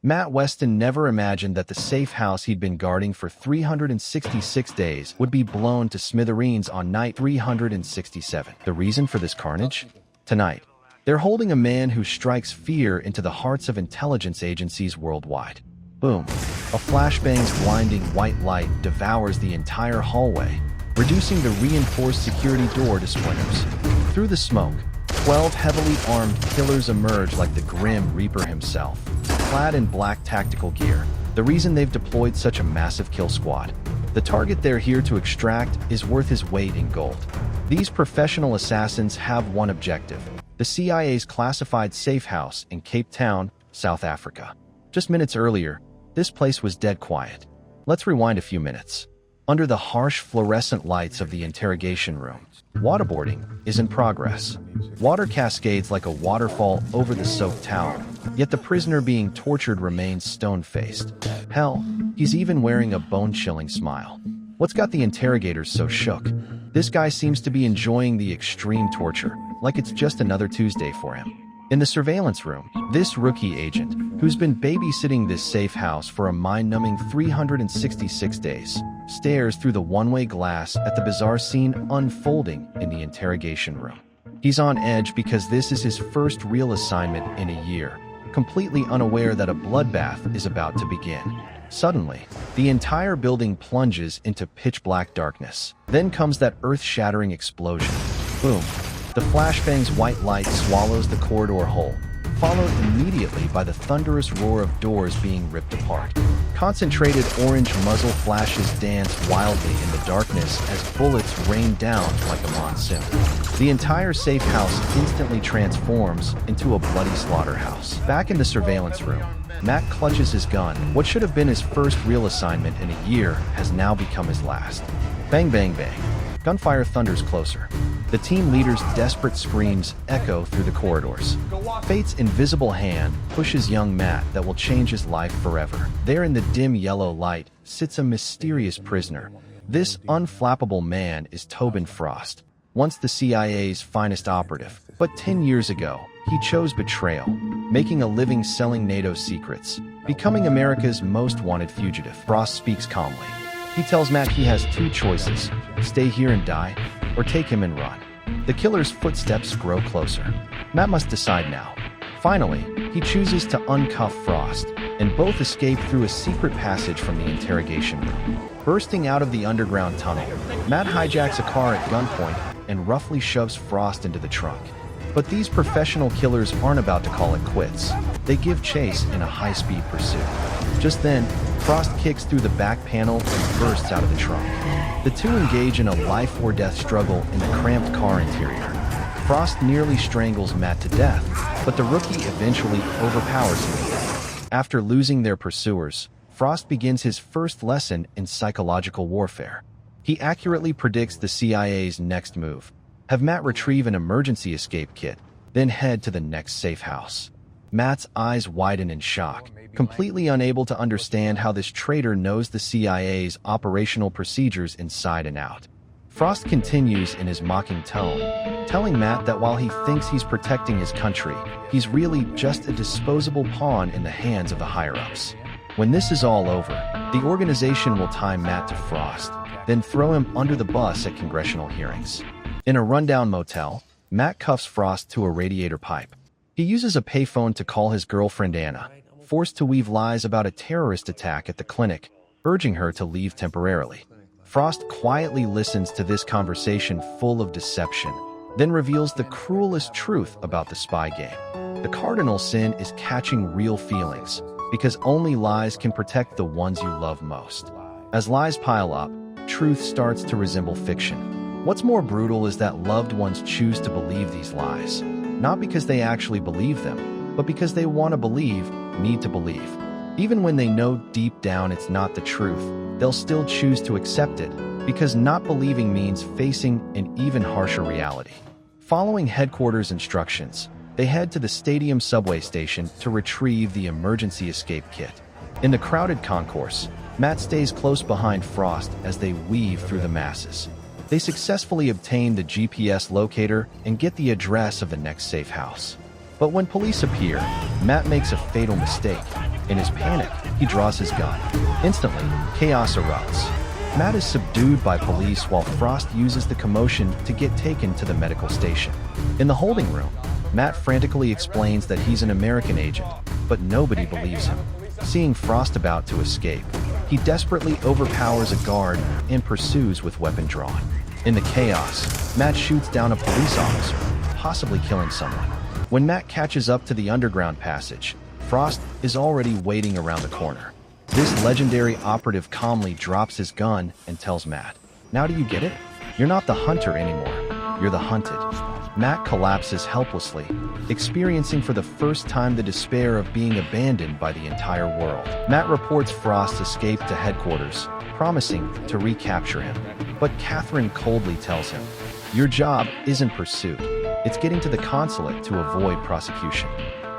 Matt Weston never imagined that the safe house he'd been guarding for 366 days would be blown to smithereens on night 367. The reason for this carnage? Tonight, they're holding a man who strikes fear into the hearts of intelligence agencies worldwide. Boom. A flashbang's blinding white light devours the entire hallway, reducing the reinforced security door to splinters. Through the smoke, 12 heavily armed killers emerge like the Grim Reaper himself, clad in black tactical gear. The reason they've deployed such a massive kill squad. The target they're here to extract is worth his weight in gold. These professional assassins have one objective: the CIA's classified safe house in Cape Town, South Africa. Just minutes earlier, this place was dead quiet. Let's rewind a few minutes. Under the harsh fluorescent lights of the interrogation room, waterboarding is in progress. Water cascades like a waterfall over the soaked towel, yet the prisoner being tortured remains stone-faced. Hell, he's even wearing a bone-chilling smile. What's got the interrogators so shook? This guy seems to be enjoying the extreme torture, like it's just another Tuesday for him. In the surveillance room, this rookie agent, who's been babysitting this safe house for a mind-numbing 366 days, stares through the one-way glass at the bizarre scene unfolding in the interrogation room. He's on edge because this is his first real assignment in a year, completely unaware that a bloodbath is about to begin. Suddenly, the entire building plunges into pitch-black darkness. Then comes that earth-shattering explosion. Boom. The flashbang's white light swallows the corridor whole, followed immediately by the thunderous roar of doors being ripped apart. Concentrated orange muzzle flashes dance wildly in the darkness as bullets rain down like a monsoon. The entire safe house instantly transforms into a bloody slaughterhouse. Back in the surveillance room, Matt clutches his gun. What should have been his first real assignment in a year has now become his last. Bang, bang, bang. Gunfire thunders closer. The team leader's desperate screams echo through the corridors. Fate's invisible hand pushes young Matt that will change his life forever. There in the dim yellow light sits a mysterious prisoner. This unflappable man is Tobin Frost, once the CIA's finest operative. But 10 years ago, he chose betrayal, making a living selling NATO secrets, becoming America's most wanted fugitive. Frost speaks calmly. He tells Matt he has two choices: stay here and die, or take him and run. The killer's footsteps grow closer. Matt must decide now. Finally, he chooses to uncuff Frost, and both escape through a secret passage from the interrogation room. Bursting out of the underground tunnel, Matt hijacks a car at gunpoint and roughly shoves Frost into the trunk. But these professional killers aren't about to call it quits. They give chase in a high-speed pursuit. Just then, Frost kicks through the back panel and bursts out of the trunk. The two engage in a life-or-death struggle in the cramped car interior. Frost nearly strangles Matt to death, but the rookie eventually overpowers him. After losing their pursuers, Frost begins his first lesson in psychological warfare. He accurately predicts the CIA's next move: have Matt retrieve an emergency escape kit, then head to the next safe house. Matt's eyes widen in shock, completely unable to understand how this traitor knows the CIA's operational procedures inside and out. Frost continues in his mocking tone, telling Matt that while he thinks he's protecting his country, he's really just a disposable pawn in the hands of the higher-ups. When this is all over, the organization will tie Matt to Frost, then throw him under the bus at congressional hearings. In a rundown motel, Matt cuffs Frost to a radiator pipe. He uses a payphone to call his girlfriend Anna, forced to weave lies about a terrorist attack at the clinic, urging her to leave temporarily. Frost quietly listens to this conversation full of deception, then reveals the cruelest truth about the spy game. The cardinal sin is catching real feelings, because only lies can protect the ones you love most. As lies pile up, truth starts to resemble fiction. What's more brutal is that loved ones choose to believe these lies, not because they actually believe them, but because they want to believe, need to believe. Even when they know deep down it's not the truth, they'll still choose to accept it, because not believing means facing an even harsher reality. Following headquarters instructions, they head to the stadium subway station to retrieve the emergency escape kit. In the crowded concourse, Matt stays close behind Frost as they weave through the masses. They successfully obtain the GPS locator and get the address of the next safe house. But when police appear, Matt makes a fatal mistake. In his panic, he draws his gun. Instantly, chaos erupts. Matt is subdued by police while Frost uses the commotion to get taken to the medical station. In the holding room, Matt frantically explains that he's an American agent, but nobody believes him. Seeing Frost about to escape, he desperately overpowers a guard and pursues with weapon drawn. In the chaos, Matt shoots down a police officer, possibly killing someone. When Matt catches up to the underground passage, Frost is already waiting around the corner. This legendary operative calmly drops his gun and tells Matt, "Now do you get it? You're not the hunter anymore. You're the hunted." Matt collapses helplessly, experiencing for the first time the despair of being abandoned by the entire world. Matt reports Frost's escape to headquarters, promising to recapture him. But Catherine coldly tells him, "Your job isn't pursuit. It's getting to the consulate to avoid prosecution."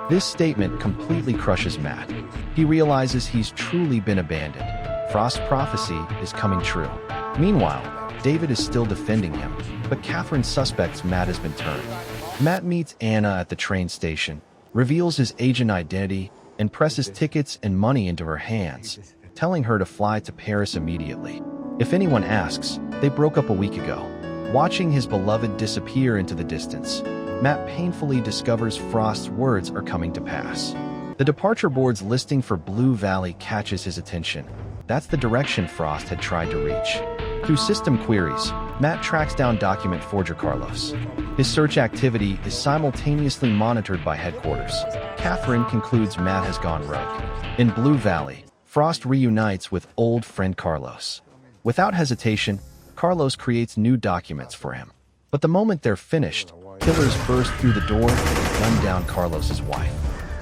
This statement completely crushes Matt. He realizes he's truly been abandoned. Frost's prophecy is coming true. Meanwhile, David is still defending him, but Catherine suspects Matt has been turned. Matt meets Anna at the train station, reveals his agent identity, and presses tickets and money into her hands, telling her to fly to Paris immediately. If anyone asks, they broke up a week ago. Watching his beloved disappear into the distance, Matt painfully discovers Frost's words are coming to pass. The departure board's listing for Blue Valley catches his attention. That's the direction Frost had tried to reach. Through system queries, Matt tracks down document forger Carlos. His search activity is simultaneously monitored by headquarters. Catherine concludes Matt has gone rogue. In Blue Valley, Frost reunites with old friend Carlos. Without hesitation, Carlos creates new documents for him. But the moment they're finished, killers burst through the door and gun down Carlos's wife.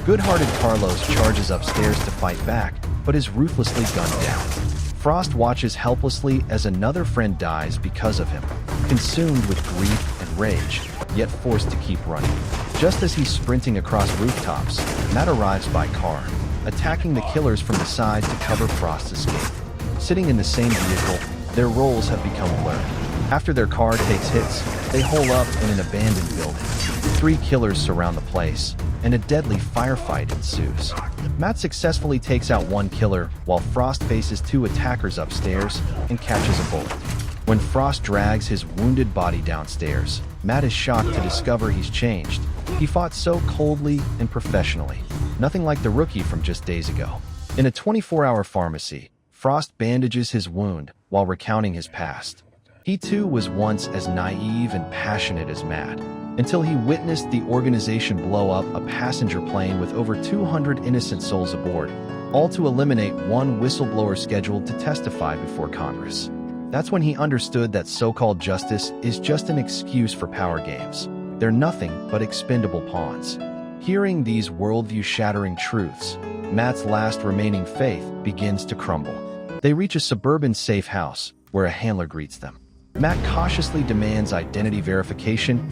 Good-hearted Carlos charges upstairs to fight back, but is ruthlessly gunned down. Frost watches helplessly as another friend dies because of him, consumed with grief and rage, yet forced to keep running. Just as he's sprinting across rooftops, Matt arrives by car, attacking the killers from the side to cover Frost's escape. Sitting in the same vehicle, their roles have become blurred. After their car takes hits, they hole up in an abandoned building. 3 killers surround the place, and a deadly firefight ensues. Matt successfully takes out 1 killer, while Frost faces 2 attackers upstairs and catches a bullet. When Frost drags his wounded body downstairs, Matt is shocked to discover he's changed. He fought so coldly and professionally, nothing like the rookie from just days ago. In a 24-hour pharmacy, Frost bandages his wound while recounting his past. He too was once as naive and passionate as Matt, until he witnessed the organization blow up a passenger plane with over 200 innocent souls aboard, all to eliminate one whistleblower scheduled to testify before Congress. That's when he understood that so-called justice is just an excuse for power games. They're nothing but expendable pawns. Hearing these worldview-shattering truths, Matt's last remaining faith begins to crumble. They reach a suburban safe house, where a handler greets them. Matt cautiously demands identity verification